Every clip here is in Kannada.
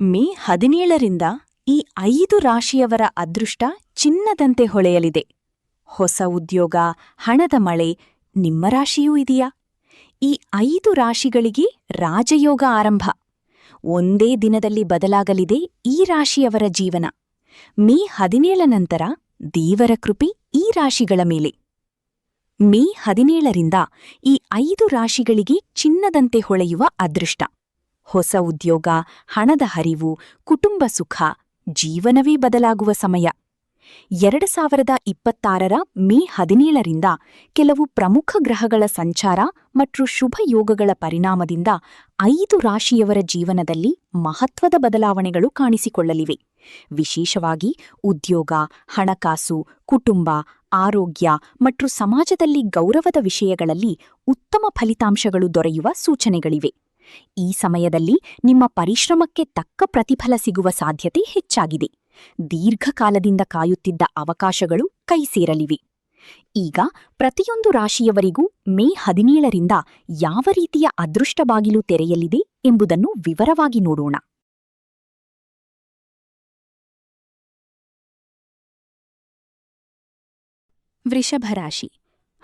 ಮೇ 17ರಿಂದ ಈ 5 ರಾಶಿಯವರ ಅದೃಷ್ಟ ಚಿನ್ನದಂತೆ ಹೊಳೆಯಲಿದೆ. ಹೊಸ ಉದ್ಯೋಗ, ಹಣದ ಮಳೆ ನಿಮ್ಮ ರಾಶಿಯೂ ಇದೆಯಾ? ಈ 5 ರಾಶಿಗಳಿಗೆ ರಾಜಯೋಗ ಆರಂಭ. ಒಂದೇ ದಿನದಲ್ಲಿ ಬದಲಾಗಲಿದೆ ಈ ರಾಶಿಯವರ ಜೀವನ. ಮೇ 17 ನಂತರ ದೇವರ ಕೃಪೆ ಈ ರಾಶಿಗಳ ಮೇಲೆ. ಮೇ 17ರಿಂದ ಈ 5 ರಾಶಿಗಳಿಗೆ ಚಿನ್ನದಂತೆ ಹೊಳೆಯುವ ಅದೃಷ್ಟ. ಹೊಸ ಉದ್ಯೋಗ, ಹಣದ ಹರಿವು, ಕುಟುಂಬ ಸುಖ, ಜೀವನವೇ ಬದಲಾಗುವ ಸಮಯ. 2026ರ ಮೇ 17ರಿಂದ ಕೆಲವು ಪ್ರಮುಖ ಗ್ರಹಗಳ ಸಂಚಾರ ಮತ್ತು ಶುಭ ಯೋಗಗಳ ಪರಿಣಾಮದಿಂದ 5 ರಾಶಿಯವರ ಜೀವನದಲ್ಲಿ ಮಹತ್ವದ ಬದಲಾವಣೆಗಳು ಕಾಣಿಸಿಕೊಳ್ಳಲಿವೆ. ವಿಶೇಷವಾಗಿ ಉದ್ಯೋಗ, ಹಣಕಾಸು, ಕುಟುಂಬ, ಆರೋಗ್ಯ ಮತ್ತು ಸಮಾಜದಲ್ಲಿ ಗೌರವದ ವಿಷಯಗಳಲ್ಲಿ ಉತ್ತಮ ಫಲಿತಾಂಶಗಳು ದೊರೆಯುವ ಸೂಚನೆಗಳಿವೆ. ಈ ಸಮಯದಲ್ಲಿ ನಿಮ್ಮ ಪರಿಶ್ರಮಕ್ಕೆ ತಕ್ಕ ಪ್ರತಿಫಲ ಸಿಗುವ ಸಾಧ್ಯತೆ ಹೆಚ್ಚಾಗಿದೆ. ದೀರ್ಘಕಾಲದಿಂದ ಕಾಯುತ್ತಿದ್ದ ಅವಕಾಶಗಳು ಕೈಸೇರಲಿವೆ. ಈಗ ಪ್ರತಿಯೊಂದು ರಾಶಿಯವರಿಗೂ ಮೇ 17ರಿಂದ ಯಾವ ರೀತಿಯ ಅದೃಷ್ಟ ಬಾಗಿಲು ತೆರೆಯಲಿದೆ ಎಂಬುದನ್ನು ವಿವರವಾಗಿ ನೋಡೋಣ. ವೃಷಭ ರಾಶಿ,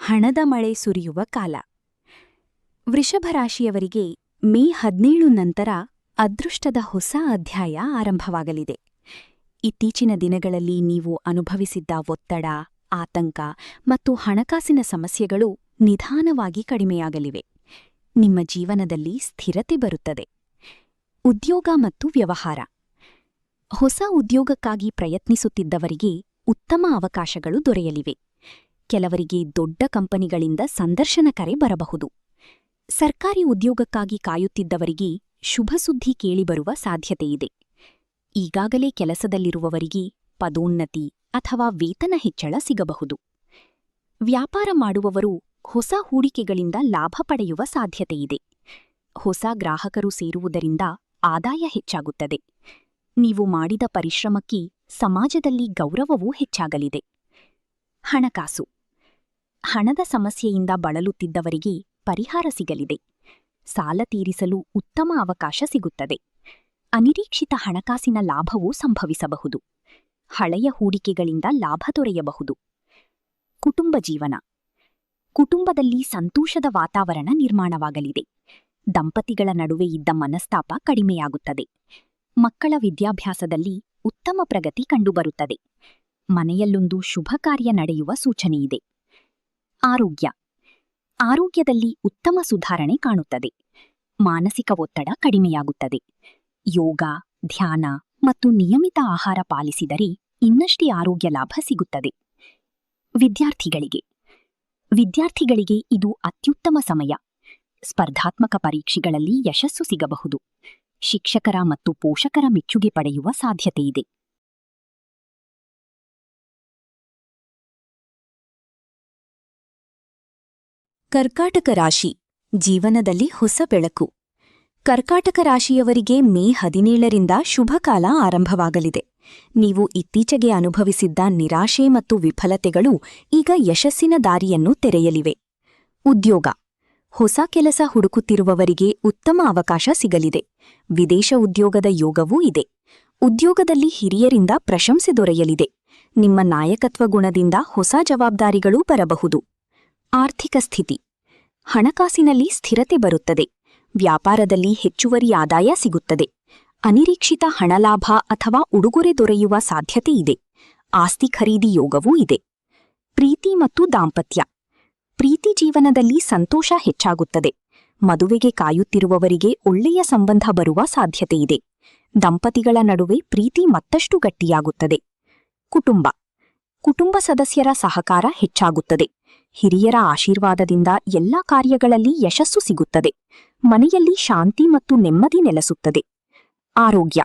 ಹಣದ ಮಳೆ ಸುರಿಯುವ ಕಾಲ. ವೃಷಭ ರಾಶಿಯವರಿಗೆ ಮೇ 17 ನಂತರ ಅದೃಷ್ಟದ ಹೊಸ ಅಧ್ಯಾಯ ಆರಂಭವಾಗಲಿದೆ. ಇತ್ತೀಚಿನ ದಿನಗಳಲ್ಲಿ ನೀವು ಅನುಭವಿಸಿದ್ದ ಒತ್ತಡ, ಆತಂಕ ಮತ್ತು ಹಣಕಾಸಿನ ಸಮಸ್ಯೆಗಳು ನಿಧಾನವಾಗಿ ಕಡಿಮೆಯಾಗಲಿವೆ. ನಿಮ್ಮ ಜೀವನದಲ್ಲಿ ಸ್ಥಿರತೆ ಬರುತ್ತದೆ. ಉದ್ಯೋಗ ಮತ್ತು ವ್ಯವಹಾರ. ಹೊಸ ಉದ್ಯೋಗಕ್ಕಾಗಿ ಪ್ರಯತ್ನಿಸುತ್ತಿದ್ದವರಿಗೆ ಉತ್ತಮ ಅವಕಾಶಗಳು ದೊರೆಯಲಿವೆ. ಕೆಲವರಿಗೆ ದೊಡ್ಡ ಕಂಪನಿಗಳಿಂದ ಸಂದರ್ಶನ ಕರೆ ಬರಬಹುದು. ಸರ್ಕಾರಿ ಉದ್ಯೋಗಕ್ಕಾಗಿ ಕಾಯುತ್ತಿದ್ದವರಿಗೆ ಶುಭ ಸುದ್ದಿ ಕೇಳಿಬರುವ ಸಾಧ್ಯತೆಯಿದೆ. ಈಗಾಗಲೇ ಕೆಲಸದಲ್ಲಿರುವವರಿಗೆ ಪದೋನ್ನತಿ ಅಥವಾ ವೇತನ ಹೆಚ್ಚಳ ಸಿಗಬಹುದು. ವ್ಯಾಪಾರ ಮಾಡುವವರು ಹೊಸ ಹೂಡಿಕೆಗಳಿಂದ ಲಾಭ ಪಡೆಯುವ ಸಾಧ್ಯತೆಯಿದೆ. ಹೊಸ ಗ್ರಾಹಕರು ಸೇರುವುದರಿಂದ ಆದಾಯ ಹೆಚ್ಚಾಗುತ್ತದೆ. ನೀವು ಮಾಡಿದ ಪರಿಶ್ರಮಕ್ಕೆ ಸಮಾಜದಲ್ಲಿ ಗೌರವವೂ ಹೆಚ್ಚಾಗಲಿದೆ. ಹಣಕಾಸು. ಹಣದ ಸಮಸ್ಯೆಯಿಂದ ಬಳಲುತ್ತಿದ್ದವರಿಗೆ ಪರಿಹಾರ ಸಿಗಲಿದೆ. ಸಾಲ ತೀರಿಸಲು ಉತ್ತಮ ಅವಕಾಶ ಸಿಗುತ್ತದೆ. ಅನಿರೀಕ್ಷಿತ ಹಣಕಾಸಿನ ಲಾಭವೂ ಸಂಭವಿಸಬಹುದು. ಹಳೆಯ ಹೂಡಿಕೆಗಳಿಂದ ಲಾಭ ದೊರೆಯಬಹುದು. ಕುಟುಂಬ ಜೀವನ. ಕುಟುಂಬದಲ್ಲಿ ಸಂತೋಷದ ವಾತಾವರಣ ನಿರ್ಮಾಣವಾಗಲಿದೆ. ದಂಪತಿಗಳ ನಡುವೆ ಇದ್ದ ಮನಸ್ತಾಪ ಕಡಿಮೆಯಾಗುತ್ತದೆ. ಮಕ್ಕಳ ವಿದ್ಯಾಭ್ಯಾಸದಲ್ಲಿ ಉತ್ತಮ ಪ್ರಗತಿ ಕಂಡುಬರುತ್ತದೆ. ಮನೆಯಲ್ಲೊಂದು ಶುಭ ಕಾರ್ಯ ನಡೆಯುವ ಸೂಚನೆಯಿದೆ. ಆರೋಗ್ಯ. ಆರೋಗ್ಯದಲ್ಲಿ ಉತ್ತಮ ಸುಧಾರಣೆ ಕಾಣುತ್ತದೆ. ಮಾನಸಿಕ ಒತ್ತಡ ಕಡಿಮೆಯಾಗುತ್ತದೆ. ಯೋಗ, ಧ್ಯಾನ ಮತ್ತು ನಿಯಮಿತ ಆಹಾರ ಪಾಲಿಸಿದರೆ ಇನ್ನಷ್ಟೇ ಆರೋಗ್ಯ ಲಾಭ ಸಿಗುತ್ತದೆ. ವಿದ್ಯಾರ್ಥಿಗಳಿಗೆ ಇದು ಅತ್ಯುತ್ತಮ ಸಮಯ. ಸ್ಪರ್ಧಾತ್ಮಕ ಪರೀಕ್ಷೆಗಳಲ್ಲಿ ಯಶಸ್ಸು ಸಿಗಬಹುದು. ಶಿಕ್ಷಕರ ಮತ್ತು ಪೋಷಕರ ಮೆಚ್ಚುಗೆ ಪಡೆಯುವ ಸಾಧ್ಯತೆಯಿದೆ. ಕರ್ಕಾಟಕ ರಾಶಿ, ಜೀವನದಲ್ಲಿ ಹೊಸ ಬೆಳಕು. ಕರ್ಕಾಟಕ ರಾಶಿಯವರಿಗೆ ಮೇ 17ರಿಂದ ಶುಭಕಾಲ ಆರಂಭವಾಗಲಿದೆ. ನೀವು ಇತ್ತೀಚೆಗೆ ಅನುಭವಿಸಿದ್ದ ನಿರಾಶೆ ಮತ್ತು ವಿಫಲತೆಗಳು ಈಗ ಯಶಸ್ಸಿನ ದಾರಿಯನ್ನು ತೆರೆಯಲಿವೆ. ಉದ್ಯೋಗ. ಹೊಸ ಕೆಲಸ ಹುಡುಕುತ್ತಿರುವವರಿಗೆ ಉತ್ತಮ ಅವಕಾಶ ಸಿಗಲಿದೆ. ವಿದೇಶ ಉದ್ಯೋಗದ ಯೋಗವೂ ಇದೆ. ಉದ್ಯೋಗದಲ್ಲಿ ಹಿರಿಯರಿಂದ ಪ್ರಶಂಸೆ ದೊರೆಯಲಿದೆ. ನಿಮ್ಮ ನಾಯಕತ್ವ ಗುಣದಿಂದ ಹೊಸ ಜವಾಬ್ದಾರಿಗಳೂ ಬರಬಹುದು. ಆರ್ಥಿಕ ಸ್ಥಿತಿ. ಹಣಕಾಸಿನಲ್ಲಿ ಸ್ಥಿರತೆ ಬರುತ್ತದೆ. ವ್ಯಾಪಾರದಲ್ಲಿ ಹೆಚ್ಚುವರಿ ಆದಾಯ ಸಿಗುತ್ತದೆ. ಅನಿರೀಕ್ಷಿತ ಹಣಲಾಭ ಅಥವಾ ಉಡುಗೊರೆ ದೊರೆಯುವ ಸಾಧ್ಯತೆಯಿದೆ. ಆಸ್ತಿ ಖರೀದಿ ಯೋಗವೂ ಇದೆ. ಪ್ರೀತಿ ಮತ್ತು ದಾಂಪತ್ಯ. ಪ್ರೀತಿ ಜೀವನದಲ್ಲಿ ಸಂತೋಷ ಹೆಚ್ಚಾಗುತ್ತದೆ. ಮದುವೆಗೆ ಕಾಯುತ್ತಿರುವವರಿಗೆ ಒಳ್ಳೆಯ ಸಂಬಂಧ ಬರುವ ಸಾಧ್ಯತೆಯಿದೆ. ದಂಪತಿಗಳ ನಡುವೆ ಪ್ರೀತಿ ಮತ್ತಷ್ಟು ಗಟ್ಟಿಯಾಗುತ್ತದೆ. ಕುಟುಂಬ ಸದಸ್ಯರ ಸಹಕಾರ ಹೆಚ್ಚಾಗುತ್ತದೆ. ಹಿರಿಯರ ಆಶೀರ್ವಾದದಿಂದ ಎಲ್ಲಾ ಕಾರ್ಯಗಳಲ್ಲಿ ಯಶಸ್ಸು ಸಿಗುತ್ತದೆ. ಮನೆಯಲ್ಲಿ ಶಾಂತಿ ಮತ್ತು ನೆಮ್ಮದಿ ನೆಲೆಸುತ್ತದೆ. ಆರೋಗ್ಯ.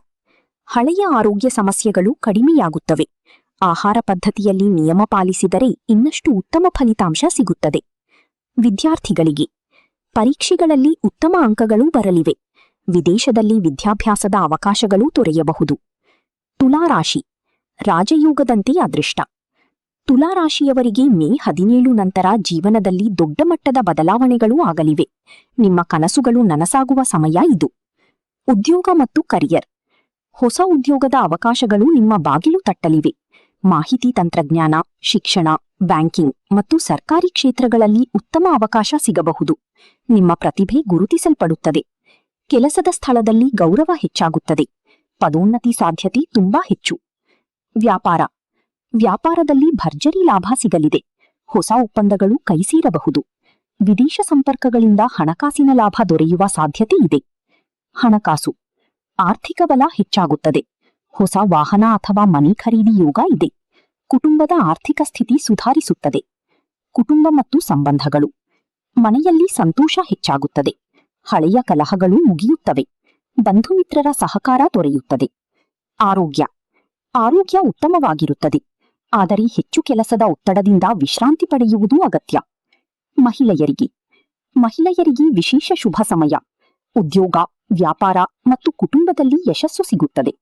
ಹಳೆಯ ಆರೋಗ್ಯ ಸಮಸ್ಯೆಗಳು ಕಡಿಮೆಯಾಗುತ್ತವೆ. ಆಹಾರ ಪದ್ಧತಿಯಲ್ಲಿ ನಿಯಮ ಪಾಲಿಸಿದರೆ ಇನ್ನಷ್ಟು ಉತ್ತಮ ಫಲಿತಾಂಶ ಸಿಗುತ್ತದೆ. ವಿದ್ಯಾರ್ಥಿಗಳಿಗೆ ಪರೀಕ್ಷೆಗಳಲ್ಲಿ ಉತ್ತಮ ಅಂಕಗಳೂ ಬರಲಿವೆ. ವಿದೇಶದಲ್ಲಿ ವಿದ್ಯಾಭ್ಯಾಸದ ಅವಕಾಶಗಳೂ ದೊರೆಯಬಹುದು. ತುಲಾರಾಶಿ, ರಾಜಯೋಗದಂತೆ ಅದೃಷ್ಟ. ತುಲಾರಾಶಿಯವರಿಗೆ ಮೇ 17 ನಂತರ ಜೀವನದಲ್ಲಿ ದೊಡ್ಡ ಮಟ್ಟದ ಬದಲಾವಣೆಗಳೂ ಆಗಲಿವೆ. ನಿಮ್ಮ ಕನಸುಗಳು ನನಸಾಗುವ ಸಮಯ ಇದು. ಉದ್ಯೋಗ ಮತ್ತು ಕರಿಯರ್. ಹೊಸ ಉದ್ಯೋಗದ ಅವಕಾಶಗಳು ನಿಮ್ಮ ಬಾಗಿಲು ತಟ್ಟಲಿವೆ. ಮಾಹಿತಿ ತಂತ್ರಜ್ಞಾನ, ಶಿಕ್ಷಣ, ಬ್ಯಾಂಕಿಂಗ್ ಮತ್ತು ಸರ್ಕಾರಿ ಕ್ಷೇತ್ರಗಳಲ್ಲಿ ಉತ್ತಮ ಅವಕಾಶ ಸಿಗಬಹುದು. ನಿಮ್ಮ ಪ್ರತಿಭೆ ಗುರುತಿಸಲ್ಪಡುತ್ತದೆ. ಕೆಲಸದ ಸ್ಥಳದಲ್ಲಿ ಗೌರವ ಹೆಚ್ಚಾಗುತ್ತದೆ. ಪದೋನ್ನತಿ ಸಾಧ್ಯತೆ ತುಂಬಾ ಹೆಚ್ಚು. ವ್ಯಾಪಾರದಲ್ಲಿ ಭರ್ಜರಿ ಲಾಭ ಸಿಗಲಿದೆ. ಹೊಸ ಒಪ್ಪಂದಗಳು ಕೈಸೇರಬಹುದು. ವಿದೇಶ ಸಂಪರ್ಕಗಳಿಂದ ಹಣಕಾಸಿನ ಲಾಭ ದೊರೆಯುವ ಸಾಧ್ಯತೆ ಇದೆ. ಹಣಕಾಸು, ಆರ್ಥಿಕ ಬಲ ಹೆಚ್ಚಾಗುತ್ತದೆ. ಹೊಸ ವಾಹನ ಅಥವಾ ಮನೆ ಖರೀದಿ ಯೋಗ ಇದೆ. ಕುಟುಂಬದ ಆರ್ಥಿಕ ಸ್ಥಿತಿ ಸುಧಾರಿಸುತ್ತದೆ. ಕುಟುಂಬ ಮತ್ತು ಸಂಬಂಧಗಳು, ಮನೆಯಲ್ಲಿ ಸಂತೋಷ ಹೆಚ್ಚಾಗುತ್ತದೆ. ಹಳೆಯ ಕಲಹಗಳು ಮುಗಿಯುತ್ತವೆ. ಬಂಧುಮಿತ್ರರ ಸಹಕಾರ ದೊರೆಯುತ್ತದೆ. ಆರೋಗ್ಯ ಉತ್ತಮವಾಗಿರುತ್ತದೆ. ಆದರೆ ಹೆಚ್ಚು ಕೆಲಸದ ಒತ್ತಡದಿಂದ ವಿಶ್ರಾಂತಿ ಪಡೆಯುವುದು ಅಗತ್ಯ. ಮಹಿಳೆಯರಿಗೆ ವಿಶೇಷ ಶುಭ ಸಮಯ. ಉದ್ಯೋಗ, ವ್ಯಾಪಾರ ಮತ್ತು ಕುಟುಂಬದಲ್ಲಿ ಯಶಸ್ಸು ಸಿಗುತ್ತದೆ.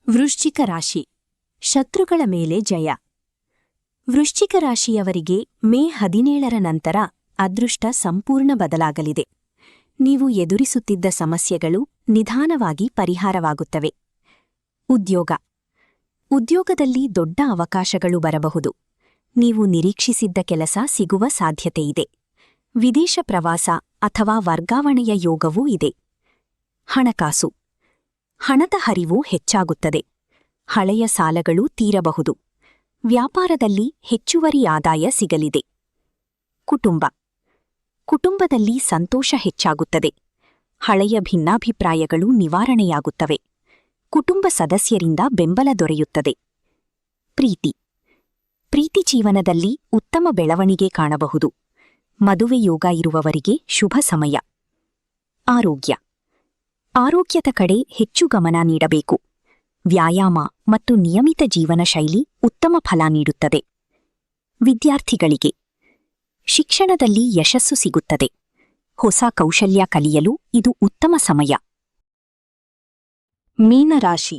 ವೃಶ್ಚಿಕ ರಾಶಿ, ಶತ್ರುಗಳ ಮೇಲೆ ಜಯ. ವೃಶ್ಚಿಕ ರಾಶಿಯವರಿಗೆ ಮೇ 17ರ ನಂತರ ಅದೃಷ್ಟ ಸಂಪೂರ್ಣ ಬದಲಾಗಲಿದೆ. ನೀವು ಎದುರಿಸುತ್ತಿದ್ದ ಸಮಸ್ಯೆಗಳು ನಿಧಾನವಾಗಿ ಪರಿಹಾರವಾಗುತ್ತವೆ. ಉದ್ಯೋಗದಲ್ಲಿ ದೊಡ್ಡ ಅವಕಾಶಗಳು ಬರಬಹುದು. ನೀವು ನಿರೀಕ್ಷಿಸಿದ್ದ ಕೆಲಸ ಸಿಗುವ ಸಾಧ್ಯತೆಯಿದೆ. ವಿದೇಶ ಪ್ರವಾಸ ಅಥವಾ ವರ್ಗಾವಣೆಯ ಯೋಗವೂ ಇದೆ. ಹಣಕಾಸು, ಹಣದ ಹರಿವು ಹೆಚ್ಚಾಗುತ್ತದೆ. ಹಳೆಯ ಸಾಲಗಳು ತೀರಬಹುದು. ವ್ಯಾಪಾರದಲ್ಲಿ ಹೆಚ್ಚುವರಿ ಆದಾಯ ಸಿಗಲಿದೆ. ಕುಟುಂಬದಲ್ಲಿ ಸಂತೋಷ ಹೆಚ್ಚಾಗುತ್ತದೆ. ಹಳೆಯ ಭಿನ್ನಾಭಿಪ್ರಾಯಗಳು ನಿವಾರಣೆಯಾಗುತ್ತವೆ. ಕುಟುಂಬ ಸದಸ್ಯರಿಂದ ಬೆಂಬಲ ದೊರೆಯುತ್ತದೆ. ಪ್ರೀತಿ ಜೀವನದಲ್ಲಿ ಉತ್ತಮ ಬೆಳವಣಿಗೆ ಕಾಣಬಹುದು. ಮದುವೆ ಯೋಗ ಇರುವವರಿಗೆ ಶುಭ ಸಮಯ. ಆರೋಗ್ಯದ ಕಡೆ ಹೆಚ್ಚು ಗಮನ ನೀಡಬೇಕು. ವ್ಯಾಯಾಮ ಮತ್ತು ನಿಯಮಿತ ಜೀವನ ಶೈಲಿ ಉತ್ತಮ ಫಲ ನೀಡುತ್ತದೆ. ವಿದ್ಯಾರ್ಥಿಗಳಿಗೆ ಶಿಕ್ಷಣದಲ್ಲಿ ಯಶಸ್ಸು ಸಿಗುತ್ತದೆ. ಹೊಸ ಕೌಶಲ್ಯ ಕಲಿಯಲು ಇದು ಉತ್ತಮ ಸಮಯ. ಮೀನರಾಶಿ,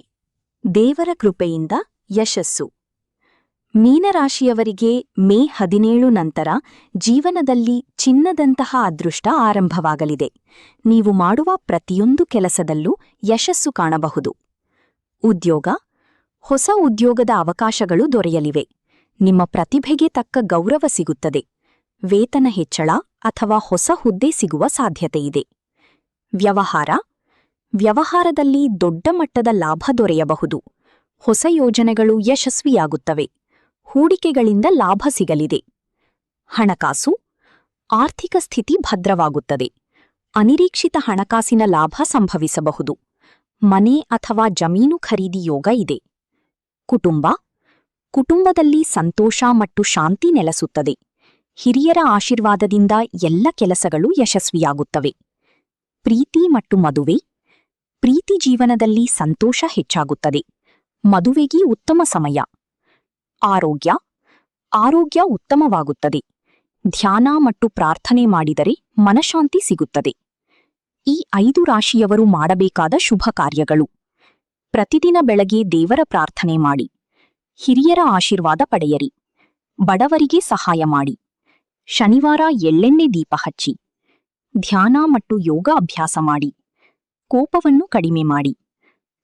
ದೇವರ ಕೃಪೆಯಿಂದ ಯಶಸ್ಸು. ಮೀನರಾಶಿಯವರಿಗೆ ಮೇ 17 ನಂತರ ಜೀವನದಲ್ಲಿ ಚಿನ್ನದಂತಹ ಅದೃಷ್ಟ ಆರಂಭವಾಗಲಿದೆ. ನೀವು ಮಾಡುವ ಪ್ರತಿಯೊಂದು ಕೆಲಸದಲ್ಲೂ ಯಶಸ್ಸು ಕಾಣಬಹುದು. ಹೊಸ ಉದ್ಯೋಗದ ಅವಕಾಶಗಳು ದೊರೆಯಲಿವೆ. ನಿಮ್ಮ ಪ್ರತಿಭೆಗೆ ತಕ್ಕ ಗೌರವ ಸಿಗುತ್ತದೆ. ವೇತನ ಹೆಚ್ಚಳ ಅಥವಾ ಹೊಸ ಹುದ್ದೆ ಸಿಗುವ ಸಾಧ್ಯತೆಯಿದೆ. ವ್ಯವಹಾರದಲ್ಲಿ ದೊಡ್ಡ ಮಟ್ಟದ ಲಾಭ ದೊರೆಯಬಹುದು. ಹೊಸ ಯೋಜನೆಗಳು ಯಶಸ್ವಿಯಾಗುತ್ತವೆ. ಹೂಡಿಕೆಗಳಿಂದ ಲಾಭ ಸಿಗಲಿದೆ. ಹಣಕಾಸು, ಆರ್ಥಿಕ ಸ್ಥಿತಿ ಭದ್ರವಾಗುತ್ತದೆ. ಅನಿರೀಕ್ಷಿತ ಹಣಕಾಸಿನ ಲಾಭ ಸಂಭವಿಸಬಹುದು. ಮನೆ ಅಥವಾ ಜಮೀನು ಖರೀದಿ ಯೋಗ ಇದೆ. ಕುಟುಂಬದಲ್ಲಿ ಸಂತೋಷ ಮತ್ತು ಶಾಂತಿ ನೆಲೆಸುತ್ತದೆ. ಹಿರಿಯರ ಆಶೀರ್ವಾದದಿಂದ ಎಲ್ಲ ಕೆಲಸಗಳು ಯಶಸ್ವಿಯಾಗುತ್ತವೆ. ಪ್ರೀತಿ ಮತ್ತು ಮದುವೆ, ಪ್ರೀತಿ ಜೀವನದಲ್ಲಿ ಸಂತೋಷ ಹೆಚ್ಚಾಗುತ್ತದೆ. ಮದುವೆಗೆ ಉತ್ತಮ ಸಮಯ. ಆರೋಗ್ಯ ಉತ್ತಮವಾಗುತ್ತದೆ. ಧ್ಯಾನ ಮತ್ತು ಪ್ರಾರ್ಥನೆ ಮಾಡಿದರೆ ಮನಶಾಂತಿ ಸಿಗುತ್ತದೆ. ಈ 5 ರಾಶಿಯವರು ಮಾಡಬೇಕಾದ ಶುಭ ಕಾರ್ಯಗಳು: ಪ್ರತಿದಿನ ಬೆಳಗ್ಗೆ ದೇವರ ಪ್ರಾರ್ಥನೆ ಮಾಡಿ. ಹಿರಿಯರ ಆಶೀರ್ವಾದ ಪಡೆಯಿರಿ. ಬಡವರಿಗೆ ಸಹಾಯ ಮಾಡಿ. ಶನಿವಾರ ಎಳ್ಳೆಣ್ಣೆ ದೀಪ ಹಚ್ಚಿ. ಧ್ಯಾನ ಮತ್ತು ಯೋಗ ಅಭ್ಯಾಸ ಮಾಡಿ. ಕೋಪವನ್ನು ಕಡಿಮೆ ಮಾಡಿ.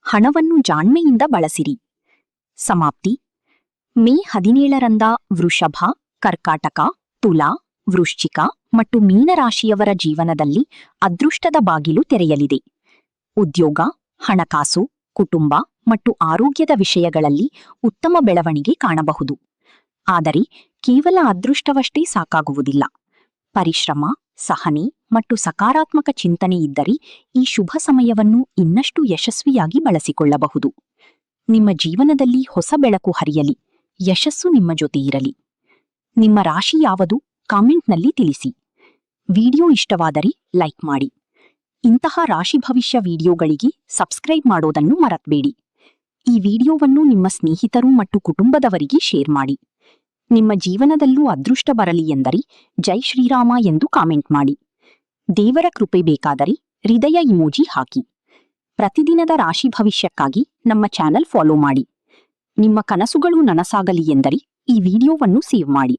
ಹಣವನ್ನು ಜಾಣ್ಮೆಯಿಂದ ಬಳಸಿರಿ. ಸಮಾಪ್ತಿ. ಮೇ 17ರಂದ ವೃಷಭ, ಕರ್ಕಾಟಕ, ತುಲಾ, ವೃಶ್ಚಿಕ ಮತ್ತು ಮೀನರಾಶಿಯವರ ಜೀವನದಲ್ಲಿ ಅದೃಷ್ಟದ ಬಾಗಿಲು ತೆರೆಯಲಿದೆ. ಉದ್ಯೋಗ, ಹಣಕಾಸು, ಕುಟುಂಬ ಮತ್ತು ಆರೋಗ್ಯದ ವಿಷಯಗಳಲ್ಲಿ ಉತ್ತಮ ಬೆಳವಣಿಗೆ ಕಾಣಬಹುದು. ಆದರೆ ಕೇವಲ ಅದೃಷ್ಟವಷ್ಟೇ ಸಾಕಾಗುವುದಿಲ್ಲ. ಪರಿಶ್ರಮ, ಸಹನೆ ಮತ್ತು ಸಕಾರಾತ್ಮಕ ಚಿಂತನೆ ಇದ್ದರೆ ಈ ಶುಭ ಸಮಯವನ್ನು ಇನ್ನಷ್ಟು ಯಶಸ್ವಿಯಾಗಿ ಬಳಸಿಕೊಳ್ಳಬಹುದು. ನಿಮ್ಮ ಜೀವನದಲ್ಲಿ ಹೊಸ ಬೆಳಕು ಹರಿಯಲಿ. ಯಶಸ್ಸು ನಿಮ್ಮ ಜೊತೆ ಇರಲಿ. ನಿಮ್ಮ ರಾಶಿ ಯಾವುದು? ಕಾಮೆಂಟ್ನಲ್ಲಿ ತಿಳಿಸಿ. ವಿಡಿಯೋ ಇಷ್ಟವಾದರೆ ಲೈಕ್ ಮಾಡಿ. ಇಂತಹ ರಾಶಿ ಭವಿಷ್ಯ ವಿಡಿಯೋಗಳಿಗೆ ಸಬ್ಸ್ಕ್ರೈಬ್ ಮಾಡೋದನ್ನು ಮರೆತಬೇಡಿ. ಈ ವಿಡಿಯೋವನ್ನು ನಿಮ್ಮ ಸ್ನೇಹಿತರು ಮತ್ತು ಕುಟುಂಬದವರಿಗೆ ಶೇರ್ ಮಾಡಿ. ನಿಮ್ಮ ಜೀವನದಲ್ಲೂ ಅದೃಷ್ಟ ಬರಲಿ ಎಂದರೆ ಜೈ ಶ್ರೀರಾಮ ಎಂದು ಕಾಮೆಂಟ್ ಮಾಡಿ. ದೇವರ ಕೃಪೆ ಬೇಕಾದರೆ ಹೃದಯ ಇಮೋಜಿ ಹಾಕಿ. ಪ್ರತಿದಿನದ ರಾಶಿ ಭವಿಷ್ಯಕ್ಕಾಗಿ ನಮ್ಮ ಚಾನೆಲ್ ಫಾಲೋ ಮಾಡಿ. ನಿಮ್ಮ ಕನಸುಗಳು ನನಸಾಗಲಿ ಎಂದರೆ ಈ ವಿಡಿಯೋವನ್ನು ಸೇವ್ ಮಾಡಿ.